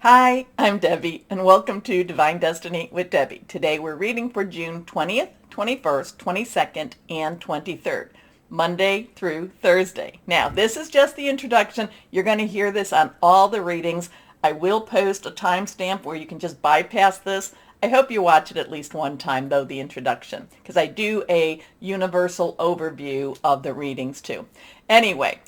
Hi, I'm Debbie, and welcome to Divine Destiny with Debbie. Today we're reading for June 20th, 21st, 22nd, and 23rd, Monday through Thursday. Now, this is just the introduction. You're going to hear this on all the readings. I will post a timestamp where you can just bypass this. I hope you watch it at least one time, though, the introduction, because I do a universal overview of the readings, too. Anyway,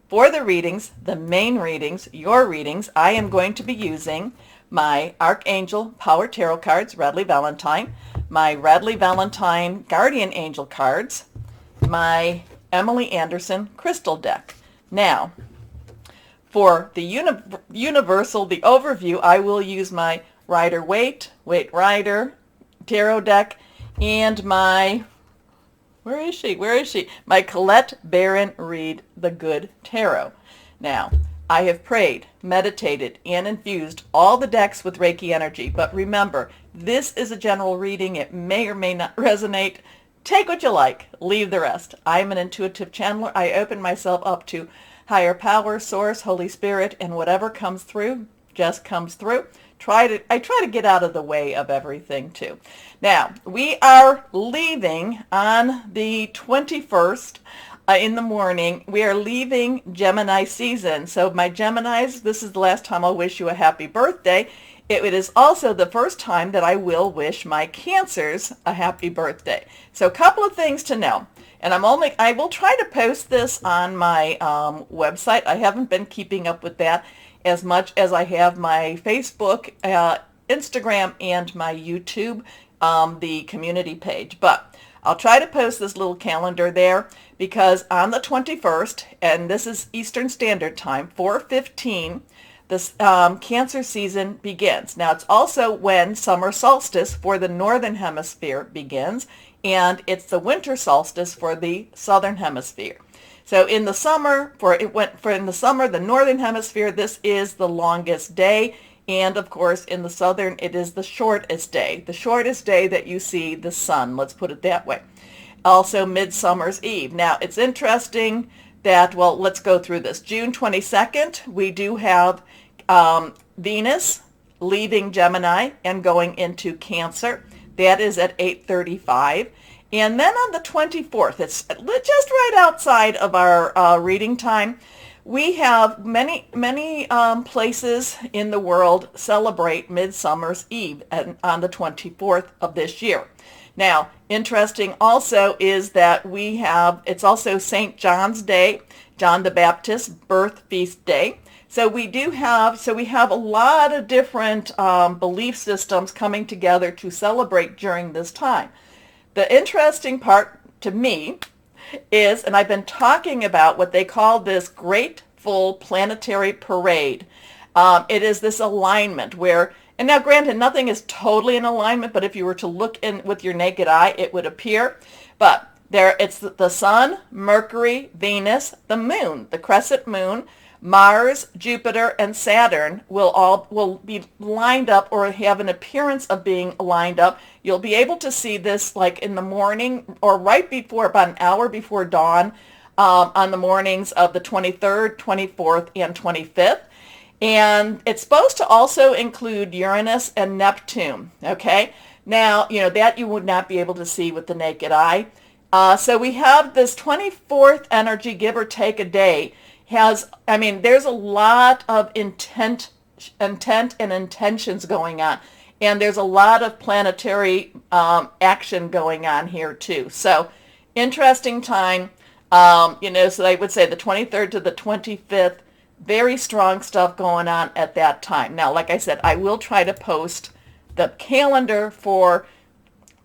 for the readings, the main readings, your readings, I am going to be using my Archangel Power Tarot cards, Radley Valentine, my Radley Valentine Guardian Angel cards, my Emily Anderson Crystal deck. Now, for the universal, the overview, I will use my Rider-Waite Rider Tarot deck and my Where is she? My Colette Baron Reed the Good Tarot. Now, I have prayed, meditated, and infused all the decks with Reiki energy, but remember, this is a general reading. It may or may not resonate. Take what you like, leave the rest. I'm an intuitive channeler. I open myself up to higher power, source, Holy Spirit, and whatever comes through just comes through. I try to get out of the way of everything too. Now, we are leaving on the 21st in the morning. We are leaving Gemini season. So my Geminis, this is the last time I'll wish you a happy birthday. It is also the first time that I will wish my Cancers a happy birthday. So a couple of things to know. And I will try to post this on my website. I haven't been keeping up with that as much as I have my Facebook, Instagram, and my YouTube, the community page. But I'll try to post this little calendar there because on the 21st, and this is Eastern Standard Time, 4:15, this Cancer season begins. Now, it's also when summer solstice for the Northern Hemisphere begins, and it's the winter solstice for the Southern Hemisphere. So in the summer, the Northern Hemisphere, this is the longest day. And of course, in the Southern, it is the shortest day that you see the sun. Let's put it that way. Also, Midsummer's Eve. Now, it's interesting that, well, let's go through this. June 22nd, we do have Venus leaving Gemini and going into Cancer. That is at 8:35. And then on the 24th, it's just right outside of our reading time, we have many places in the world celebrate Midsummer's Eve on the 24th of this year. Now, interesting also is that it's also St. John's Day, John the Baptist's birth feast day. So we have a lot of different belief systems coming together to celebrate during this time. The interesting part to me is, and I've been talking about what they call this grateful planetary parade. It is this alignment where, and now granted, nothing is totally in alignment, but if you were to look in with your naked eye, it would appear. But it's the Sun, Mercury, Venus, the Moon, the crescent moon, Mars, Jupiter, and Saturn will be lined up or have an appearance of being lined up. You'll be able to see this like in the morning or right before, about an hour before dawn, on the mornings of the 23rd, 24th, and 25th. And it's supposed to also include Uranus and Neptune, okay? Now, that you would not be able to see with the naked eye. So we have this 24th energy, give or take a day, there's a lot of intent and intentions going on. And there's a lot of planetary action going on here too. So interesting time, so I would say the 23rd to the 25th, very strong stuff going on at that time. Now, like I said, I will try to post the calendar for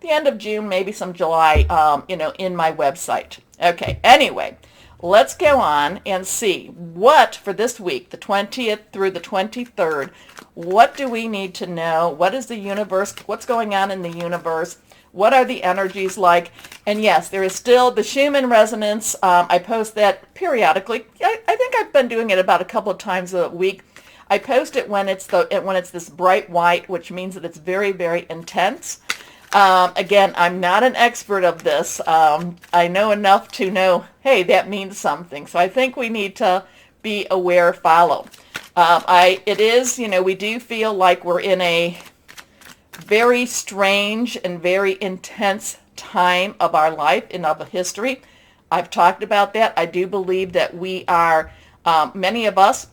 the end of June, maybe some July, in my website. Okay, anyway. Let's go on and see what for this week, the 20th through the 23rd, what do we need to know? What is the universe? What's going on in the universe? What are the energies like? And yes, there is still the Schumann resonance. I post that periodically. I think I've been doing it about a couple of times a week. I post it when it's this bright white, which means that it's very, very intense. Again, I'm not an expert of this. I know enough to know, hey, that means something. So I think we need to be aware, follow. It is, we do feel like we're in a very strange and very intense time of our life and of history. I've talked about that. I do believe that we are, many of us,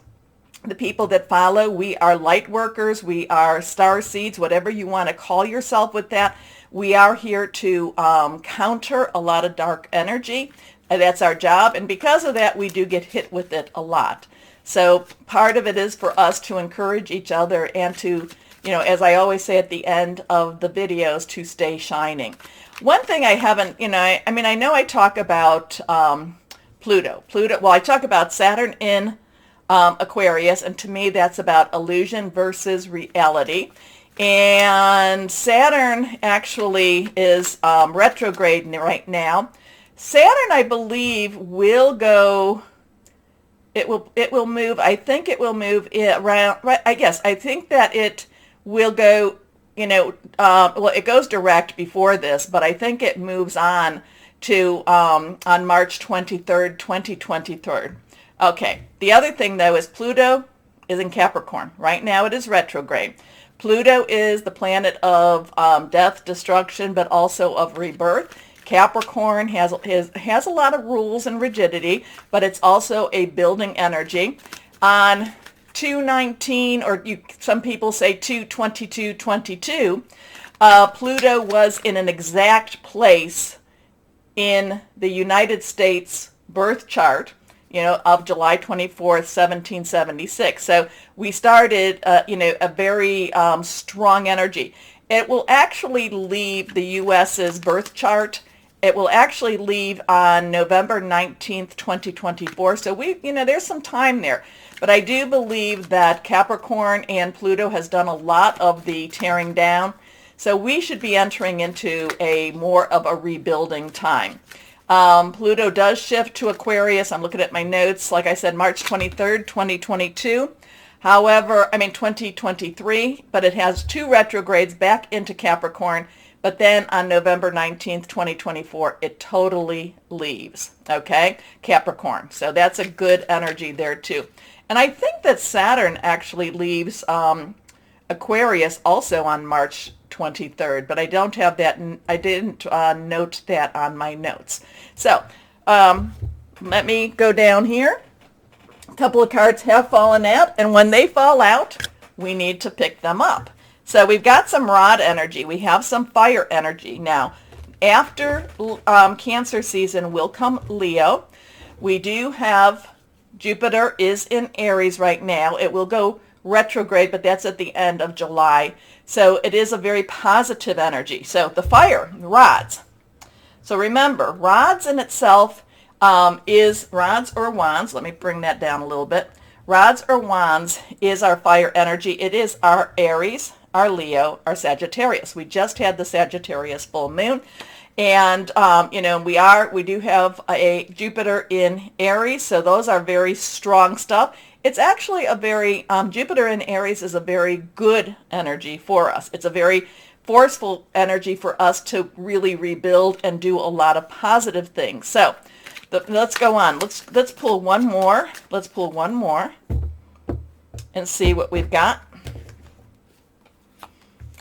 the people that follow, we are light workers, we are star seeds, whatever you want to call yourself with that. We are here to counter a lot of dark energy. And that's our job. And because of that, we do get hit with it a lot. So part of it is for us to encourage each other and to, as I always say at the end of the videos, to stay shining. One thing I haven't, I know I talk about Pluto. Well, I talk about Saturn in Aquarius, and to me that's about illusion versus reality. And Saturn actually is retrograde right now. Saturn, I believe, will go. It will move. I think it will move around. Right. I think that it will go. Well, it goes direct before this, but I think it moves on to on March 23rd, 2023. Okay. The other thing, though, is Pluto is in Capricorn. Right now it is retrograde. Pluto is the planet of death, destruction, but also of rebirth. Capricorn has a lot of rules and rigidity, but it's also a building energy. On 2/19, or some people say 2/22/22, Pluto was in an exact place in the United States birth chart, of July 24th, 1776. So we started, a very strong energy. It will actually leave the U.S.'s birth chart. It will actually leave on November 19th, 2024. So there's some time there. But I do believe that Capricorn and Pluto has done a lot of the tearing down. So we should be entering into more of a rebuilding time. Pluto does shift to Aquarius. I'm looking at my notes. Like I said, March 23rd, 2022. However, 2023, but it has 2 retrogrades back into Capricorn. But then on November 19th, 2024, it totally leaves, okay? Capricorn. So that's a good energy there too. And I think that Saturn actually leaves Aquarius also on March 23rd, but I don't have that. I didn't note that on my notes. So let me go down here. A couple of cards have fallen out, and when they fall out, we need to pick them up. So we've got some rod energy. We have some fire energy. Now, after Cancer season will come Leo. We do have Jupiter is in Aries right now. It will go retrograde, but that's at the end of July. So it is a very positive energy. So the fire, rods. So remember, rods in itself is rods or wands. Let me bring that down a little bit. Rods or wands is our fire energy. It is our Aries, our Leo, our Sagittarius. We just had the Sagittarius full moon. And, we do have a Jupiter in Aries. So those are very strong stuff. It's actually a very, Jupiter in Aries is a very good energy for us. It's a very forceful energy for us to really rebuild and do a lot of positive things. So let's go on. Let's pull one more. Let's pull one more and see what we've got.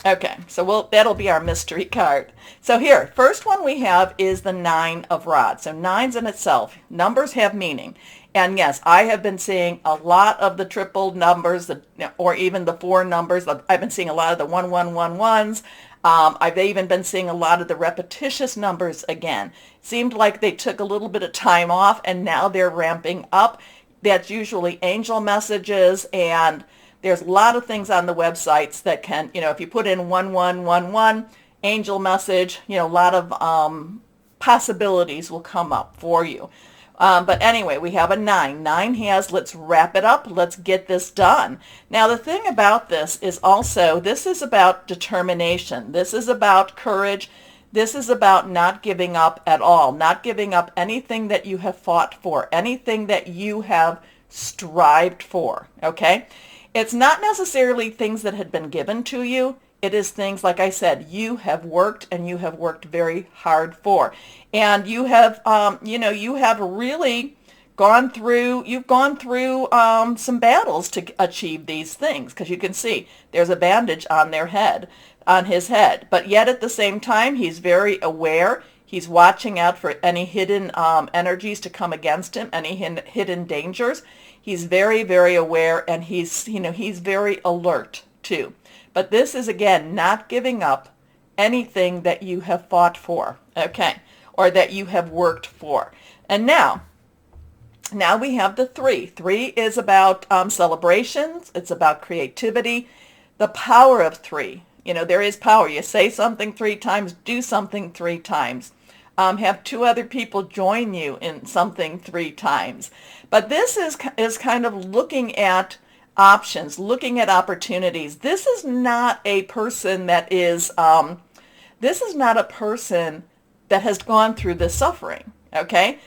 Okay, so that'll be our mystery card. So here, first one we have is the 9 of rods. So 9s in itself, numbers have meaning. And yes, I have been seeing a lot of the triple numbers, or even the 4 numbers. I've been seeing a lot of the 1111s. I've even been seeing a lot of the repetitious numbers again. Seemed like they took a little bit of time off, and now they're ramping up. That's usually angel messages, and there's a lot of things on the websites that can, if you put in 1111, angel message, a lot of possibilities will come up for you. But anyway, we have a 9. 9 has, let's wrap it up. Let's get this done. Now, the thing about this is also, this is about determination. This is about courage. This is about not giving up at all, not giving up anything that you have fought for, anything that you have strived for, okay? It's not necessarily things that had been given to you. It is things, like I said, you have worked, and you have worked very hard for. And you have, you have really you've gone through some battles to achieve these things, because you can see there's a bandage on his head. But yet at the same time, he's very aware. He's watching out for any hidden energies to come against him, any hidden dangers. He's very, very aware, and he's very alert too. But this is, again, not giving up anything that you have fought for, okay, or that you have worked for. And now we have the 3. 3 is about celebrations. It's about creativity. The power of 3. There is power. You say something 3 times, do something 3 times. Have 2 other people join you in something 3 times. But this is kind of looking at options, looking at opportunities. This is not a person that has gone through this suffering, okay?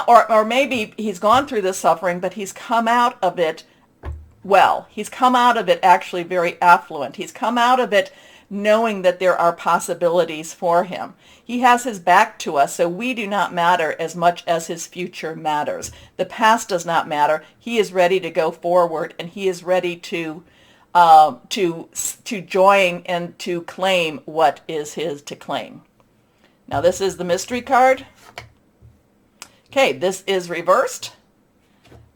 Or maybe he's gone through this suffering, but he's come out of it well. He's come out of it actually very affluent. He's come out of it knowing that there are possibilities for him. He has his back to us, so we do not matter as much as his future matters. The past does not matter. He is ready to go forward, and he is ready to join and to claim what is his to claim. Now this is the mystery card. Okay, this is reversed.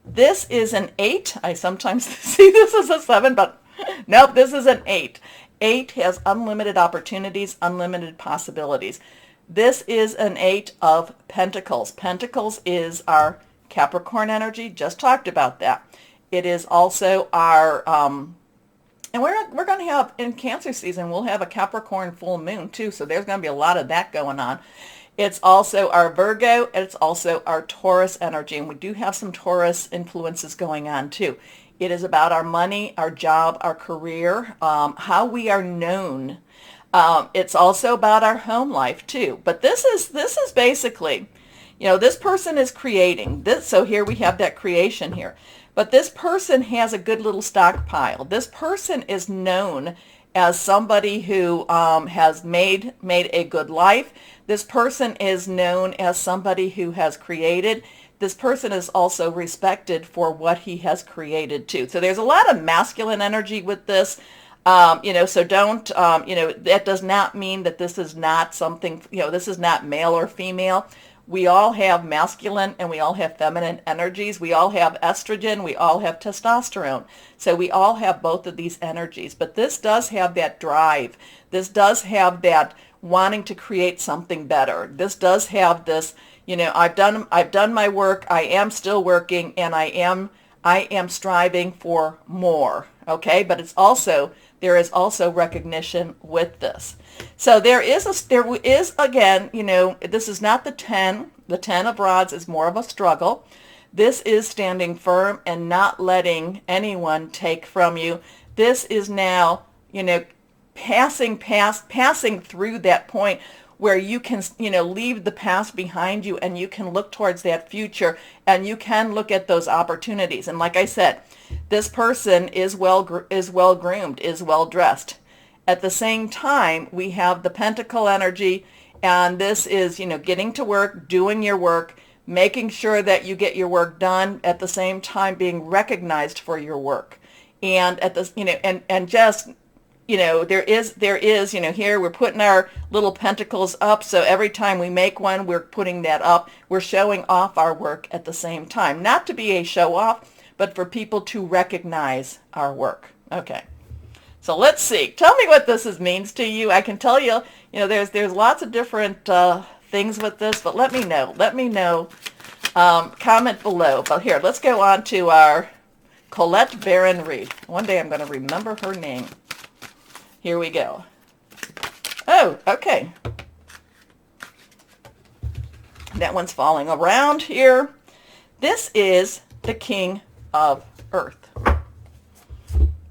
This is an 8. I sometimes see this as a 7, but nope, this is an 8. 8 has unlimited opportunities, unlimited possibilities. This is an 8 of Pentacles. Pentacles is our Capricorn energy. Just talked about that. It is also our, and we're going to have, in Cancer season, we'll have a Capricorn full moon too, so there's going to be a lot of that going on. It's also our Virgo, and it's also our Taurus energy, and we do have some Taurus influences going on too. It is about our money, our job, our career, how we are known. It's also about our home life too. But this is basically, this person is creating this. So here we have that creation here. But this person has a good little stockpile. This person is known as somebody who has made a good life. This person is known as somebody who has created. This person is also respected for what he has created too. So there's a lot of masculine energy with this, so don't, that does not mean that this is not something, this is not male or female. We all have masculine and we all have feminine energies. We all have estrogen. We all have testosterone. So we all have both of these energies. But this does have that drive. This does have that wanting to create something better. This does have this, I've done my work. I am still working, and I am striving for more. Okay, but there is also recognition with this. So there is again, this is not the 10. The 10 of Rods is more of a struggle. This is standing firm and not letting anyone take from you. This is now, passing through that point where you can, leave the past behind you, and you can look towards that future, and you can look at those opportunities. And like I said, this person is well groomed, is well dressed. At the same time, we have the Pentacle energy, and this is, getting to work, doing your work, making sure that you get your work done, at the same time being recognized for your work. And at this, and just, there is, here we're putting our little pentacles up. So every time we make one, we're putting that up. We're showing off our work at the same time. Not to be a show off, but for people to recognize our work. Okay. So let's see. Tell me what this means to you. I can tell you, there's lots of different things with this, but let me know. Let me know. Comment below. But here, let's go on to our Colette Baron Reed. One day I'm going to remember her name. Here we go. Oh, okay. That one's falling around here. This is the King of Earth.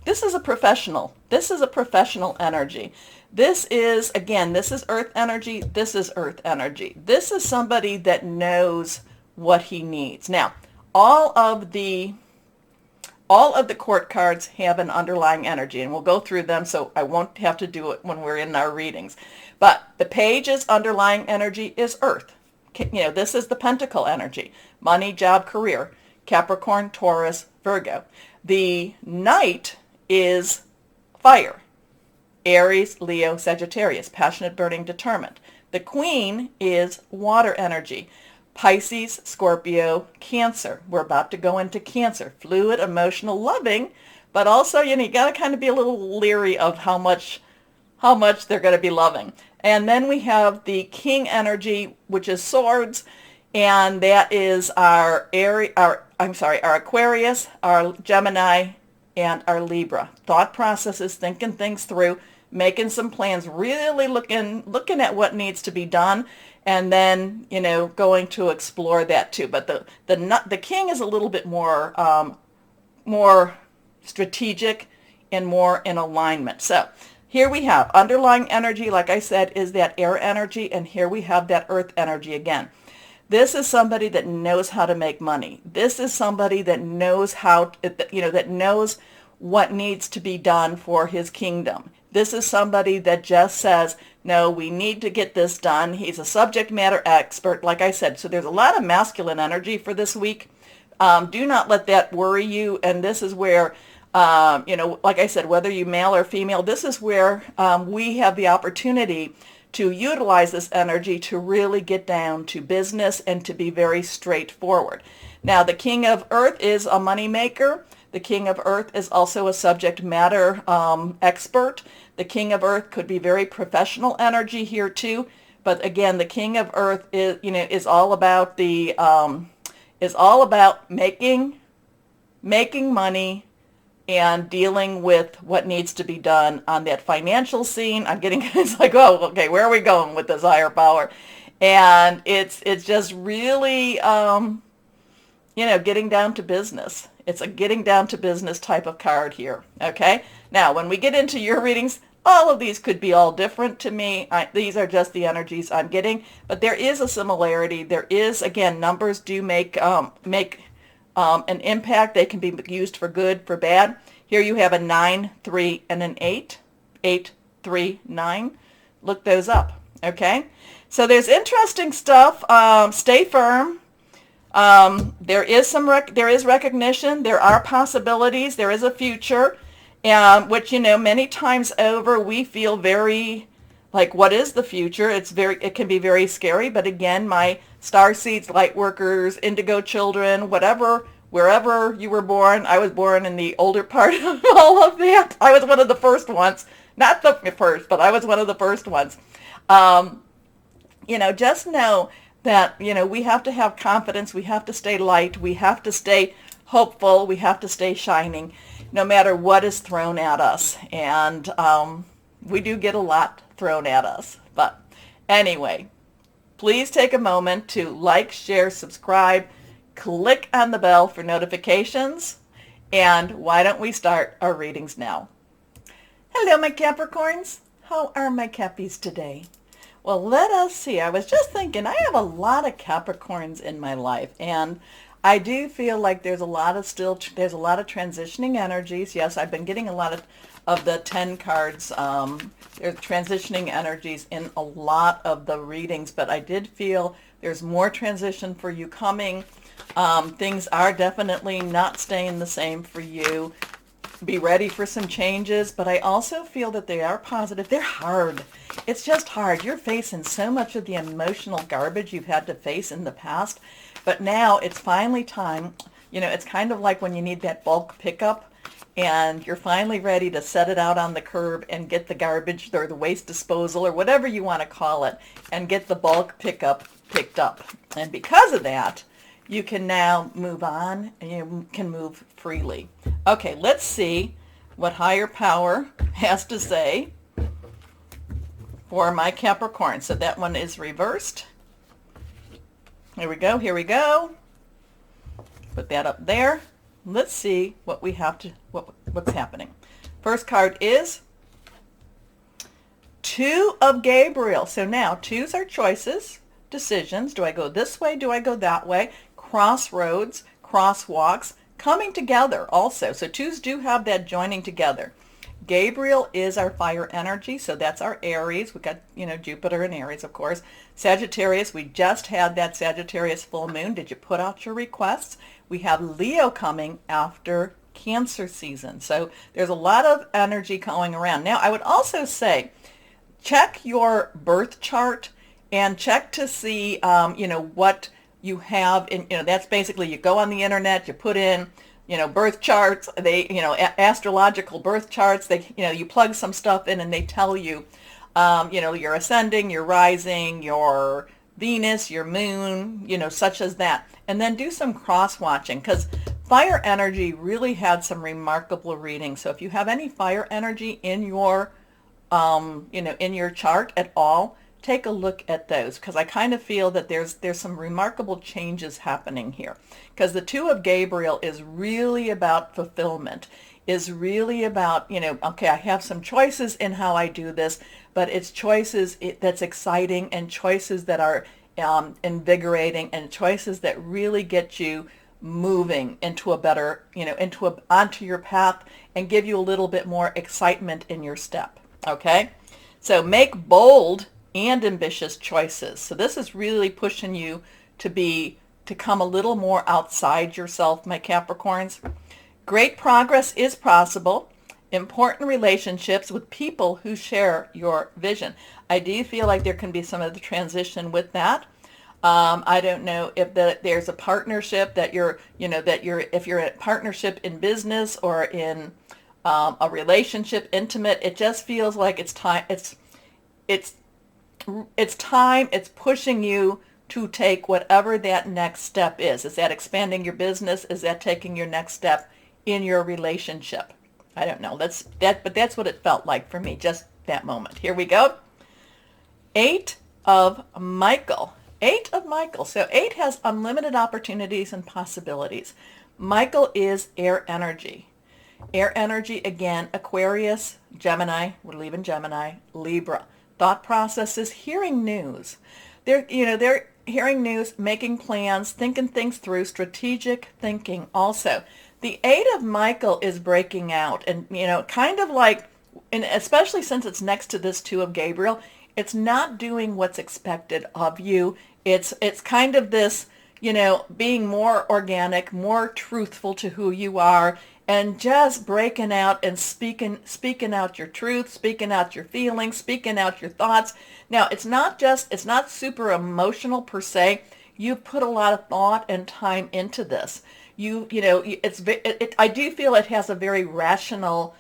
This is a professional. This is a professional energy. This is, again, this is Earth energy. This is Earth energy. This is somebody that knows what he needs. Now, all of the court cards have an underlying energy, and we'll go through them, so I won't have to do it when we're in our readings. But the page's underlying energy is Earth. This is the Pentacle energy. Money, job, career. Capricorn, Taurus, Virgo. The Knight is fire. Aries, Leo, Sagittarius. Passionate, burning, determined. The Queen is water energy. Pisces, Scorpio, Cancer. We're about to go into Cancer. Fluid, emotional, loving, but also, you got to kind of be a little leery of how much they're going to be loving. And then we have the King energy, which is swords, and that is our Aquarius, our Gemini, and our Libra. Thought processes, thinking things through, making some plans, really looking at what needs to be done, and then, going to explore that too. But the King is a little bit more strategic and more in alignment. So here we have underlying energy, like I said, is that air energy, and here we have that earth energy again. This is somebody that knows how to make money. This is somebody that knows that knows what needs to be done for his kingdom. This is somebody that just says, no, we need to get this done. He's a subject matter expert, like I said. So there's a lot of masculine energy for this week. Do not let that worry you. And this is where, like I said, whether you male or female, this is where we have the opportunity to utilize this energy to really get down to business and to be very straightforward. Now, the King of Earth is a money maker. The King of Earth is also a subject matter expert. The King of Earth could be very professional energy here too. But again, the King of Earth is all about making money and dealing with what needs to be done on that financial scene. It's like, oh, okay, where are we going with this higher power? And it's just really, getting down to business. It's a getting down to business type of card here, okay? Now, when we get into your readings, all of these could be all different to me. These are just the energies I'm getting, but there is a similarity. There is, again, numbers do make an impact. They can be used for good, for bad. Here you have a 9, 3, and an 8. 8, 3, 9. Look those up, okay? So there's interesting stuff. Stay firm. There is recognition. There are possibilities. There is a future, which, many times over we feel very like, what is the future? It can be very scary. But again, my star seeds, light workers, indigo children, wherever you were born, I was born in the older part of all of that. I was one of the first ones, not the first, but I was one of the first ones. Just know that, we have to have confidence. We have to stay light. We have to stay hopeful. We have to stay shining no matter what is thrown at us. And we do get a lot thrown at us. But anyway, please take a moment to like, share, subscribe, click on the bell for notifications. And why don't we start our readings now? Hello, my Capricorns. How are my Cappies today? Well, let us see. I was just thinking, I have a lot of Capricorns in my life, and I do feel like there's a lot of transitioning energies. Yes, I've been getting a lot of the 10 cards. There's transitioning energies in a lot of the readings, but I did feel there's more transition for you coming. Things are definitely not staying the same for you. Be ready for some changes, but I also feel that they are positive. They're hard. It's just hard. You're facing so much of the emotional garbage you've had to face in the past, but now it's finally time. It's kind of like when you need that bulk pickup and you're finally ready to set it out on the curb and get the garbage or the waste disposal or whatever you want to call it and get the bulk pickup picked up. And because of that, you can now move on and you can move freely. Okay, let's see what higher power has to say for my Capricorn. So that one is reversed. Here we go. Put that up there. Let's see what we have to, what's happening. First card is 2 of Gabriel. So now 2s are choices, decisions. Do I go this way? Do I go that way? Crossroads, crosswalks, coming together also. So 2s do have that joining together. Gabriel is our fire energy, so that's our Aries. We got, Jupiter in Aries, of course. Sagittarius, we just had that Sagittarius full moon. Did you put out your requests? We have Leo coming after Cancer season. So there's a lot of energy going around. Now, I would also say, check your birth chart and check to see, what you have in, that's basically, you go on the internet, you put in, birth charts, astrological birth charts, you plug some stuff in and they tell you, your ascending, your rising, your Venus, your moon, such as that. And then do some cross-watching, because fire energy really had some remarkable readings. So if you have any fire energy in your, in your chart at all, take a look at those, because I kind of feel that there's some remarkable changes happening here, because the Two of Gabriel is really about fulfillment, is really about, okay, I have some choices in how I do this, but it's choices that's exciting, and choices that are invigorating, and choices that really get you moving into a better, onto your path, and give you a little bit more excitement in your step. Okay, so make bold and ambitious choices. So this is really pushing you to come a little more outside yourself, my Capricorns. Great progress is possible. Important relationships with people who share your vision. I do feel like there can be some of the transition with that. I don't know if there's a partnership that if you're in a partnership in business or in a relationship, intimate, it just feels like it's time. It's time. It's pushing you to take whatever that next step is. Is that expanding your business? Is that taking your next step in your relationship? I don't know. But that's what it felt like for me, just that moment. Here we go. 8 of Michael. 8 of Michael. So 8 has unlimited opportunities and possibilities. Michael is air energy. Air energy, again, Aquarius, Gemini, we're leaving Gemini, Libra. Thought processes, hearing news. They're hearing news, making plans, thinking things through, strategic thinking also. The 8 of Michael is breaking out, and, kind of like, and especially since it's next to this 2 of Gabriel, it's not doing what's expected of you. It's kind of this, being more organic, more truthful to who you are, and just breaking out and speaking out your truth, speaking out your feelings, speaking out your thoughts. Now, it's not super emotional per se. You've put a lot of thought and time into this. I do feel it has a very rational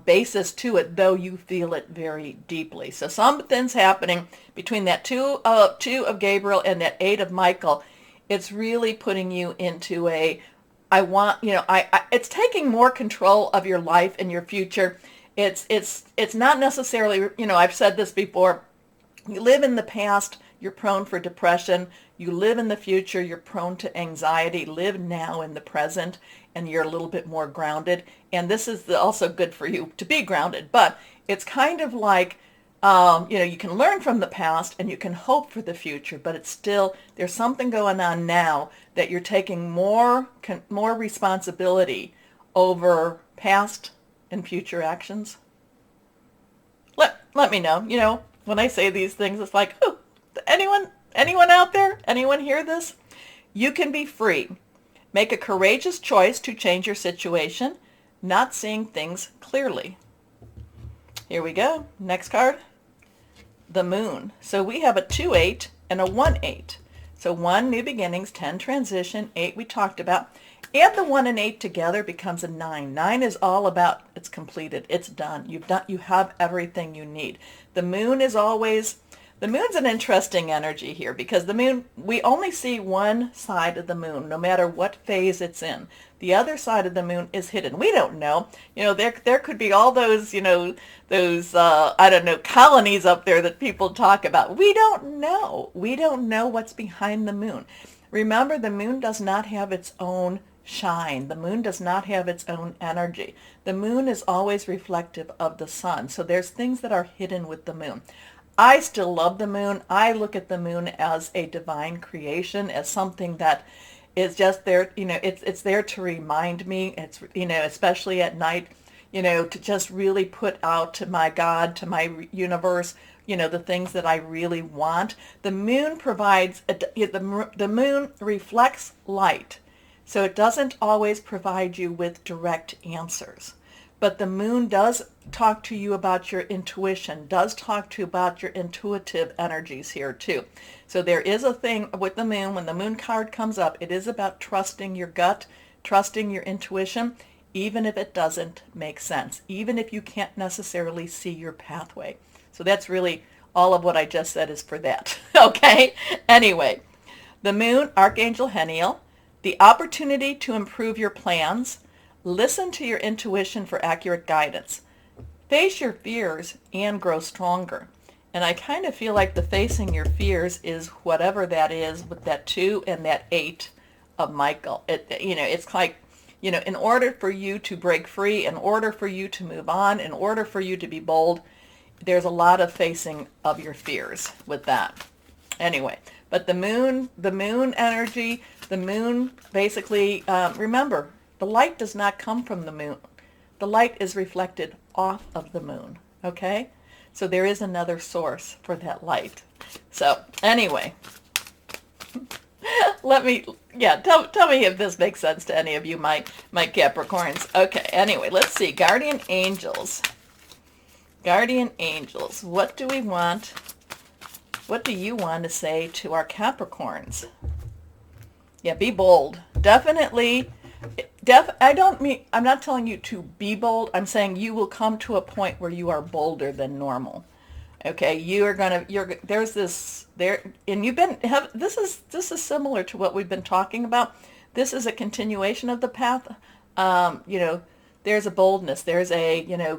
basis to it, though you feel it very deeply. So something's happening between that 2 of Gabriel and that 8 of Michael. It's really putting you into it's taking more control of your life and your future. It's not necessarily, I've said this before, you live in the past, you're prone for depression. You live in the future, you're prone to anxiety. Live now in the present, and you're a little bit more grounded. And this is also good for you to be grounded. But it's kind of like, you can learn from the past and you can hope for the future, but it's still, there's something going on now that you're taking more responsibility over past and future actions. Let me know. When I say these things, it's like, oh, anyone out there? Anyone hear this? You can be free. Make a courageous choice to change your situation, not seeing things clearly. Here we go. Next card. The moon. So we have a 2-8 and a 1-8. So 1, new beginnings, 10, transition, 8 we talked about. Add the 1 and 8 together, becomes a 9. 9 is all about it's completed. It's done. You have everything you need. The moon is the moon's an interesting energy here, because the moon, we only see one side of the moon, no matter what phase it's in. The other side of the moon is hidden. We don't know. There could be all those, those, colonies up there that people talk about. We don't know. We don't know what's behind the moon. Remember, the moon does not have its own shine. The moon does not have its own energy. The moon is always reflective of the sun. So there's things that are hidden with the moon. I still love the moon. I look at the moon as a divine creation, as something that is just there. It's there to remind me. It's, especially at night, to just really put out to my God, to my universe, the things that I really want. The moon provides, the moon reflects light. So it doesn't always provide you with direct answers. But the moon does talk to you about your intuition, does talk to you about your intuitive energies here too. So there is a thing with the moon, when the moon card comes up, it is about trusting your gut, trusting your intuition, even if it doesn't make sense, even if you can't necessarily see your pathway. So that's really all of what I just said is for that. Okay? Anyway, the moon, Archangel Heniel, the opportunity to improve your plans. Listen to your intuition for accurate guidance. Face your fears and grow stronger. And I kind of feel like the facing your fears is whatever that is with that 2 and that 8 of Michael. It's like, in order for you to break free, in order for you to move on, in order for you to be bold, there's a lot of facing of your fears with that. Anyway, but the moon energy, the moon basically, remember, the light does not come from the moon. The light is reflected off of the moon, okay? So there is another source for that light. So anyway, tell me if this makes sense to any of you, my Capricorns. Okay, anyway, let's see. Guardian angels. Guardian angels, what do we want? What do you want to say to our Capricorns? Yeah, be bold. Definitely. I'm not telling you to be bold. I'm saying you will come to a point where you are bolder than normal. Okay, this is similar to what we've been talking about. This is a continuation of the path. There's a boldness. There's a,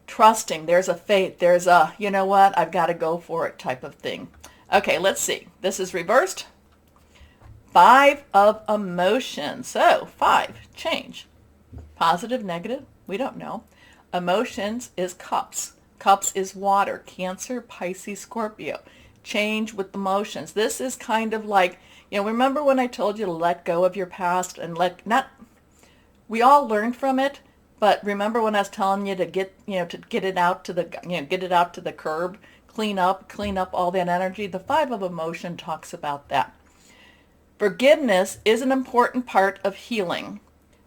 trusting. There's a faith. There's a, I've got to go for it type of thing. Okay, let's see. This is reversed. 5 of emotions. So 5, change. Positive, negative, we don't know. Emotions is cups. Cups is water. Cancer, Pisces, Scorpio. Change with emotions. This is kind of like, remember when I told you to let go of your past and we all learned from it, but remember when I was telling you to get it out to the curb, clean up all that energy? The 5 of emotion talks about that. Forgiveness is an important part of healing.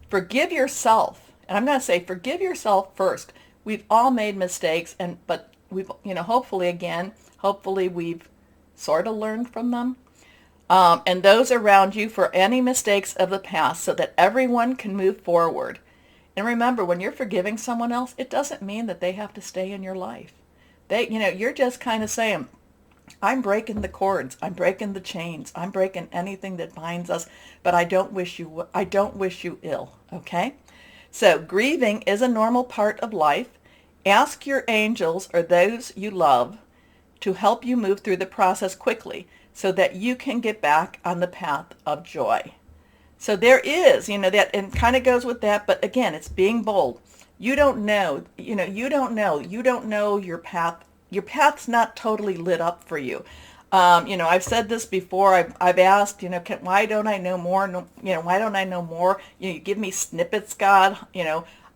Forgive yourself. And I'm going to say forgive yourself first. We've all made mistakes, but we've, hopefully we've sort of learned from them. And those around you for any mistakes of the past so that everyone can move forward. And remember, when you're forgiving someone else, it doesn't mean that they have to stay in your life. You're just kind of saying, I'm breaking the cords. I'm breaking the chains. I'm breaking anything that binds us, but I don't wish you ill, okay? So grieving is a normal part of life. Ask your angels or those you love to help you move through the process quickly so that you can get back on the path of joy. So there is, that, and kind of goes with that, but again, it's being bold. You don't know your path. Your path's not totally lit up for you. I've said this before. I've asked, why don't I know more? Why don't I know more? You give me snippets, God.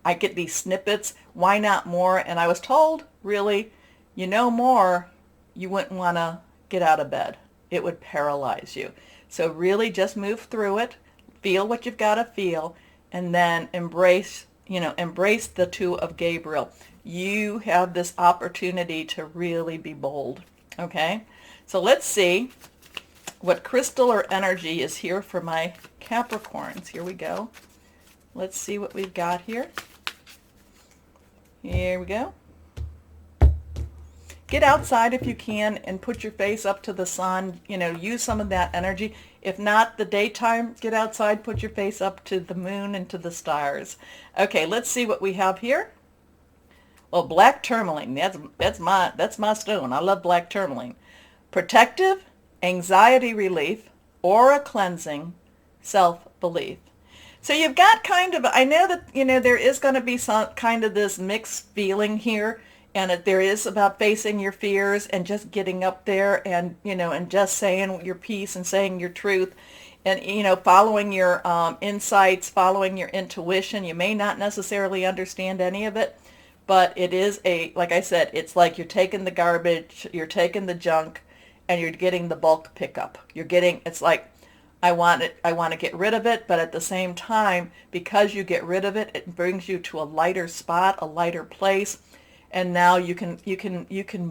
I get these snippets. Why not more? And I was told, really, more, you wouldn't want to get out of bed. It would paralyze you. So really just move through it. Feel what you've got to feel. And then embrace the 2 of Gabriel. You have this opportunity to really be bold, okay? So let's see what crystal or energy is here for my Capricorns. Here we go. Let's see what we've got here. Here we go. Get outside if you can and put your face up to the sun. Use some of that energy. If not the daytime, get outside, put your face up to the moon and to the stars. Okay, let's see what we have here. Well, black tourmaline, that's my stone. I love black tourmaline. Protective, anxiety relief, aura cleansing, self-belief. So you've got kind of, I know that, there is going to be some kind of this mixed feeling here, and there is about facing your fears and just getting up there and, and just saying your piece and saying your truth. and following your insights, following your intuition. You may not necessarily understand any of it, but it is like I said, it's like you're taking the garbage, you're taking the junk, and you're getting the bulk pickup. It's like, I want to get rid of it, but at the same time, because you get rid of it, it brings you to a lighter spot, a lighter place, and now you can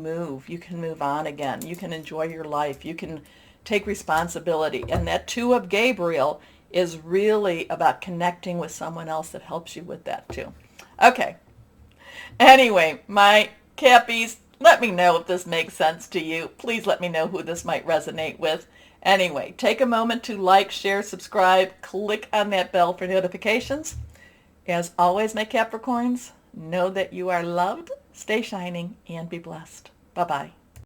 move on again. You can enjoy your life. You can take responsibility. And that Two of Gabriel is really about connecting with someone else that helps you with that too. Okay. Anyway, my Cappies, let me know if this makes sense to you. Please let me know who this might resonate with. Anyway, take a moment to like, share, subscribe, click on that bell for notifications. As always, my Capricorns, know that you are loved, stay shining, and be blessed. Bye-bye.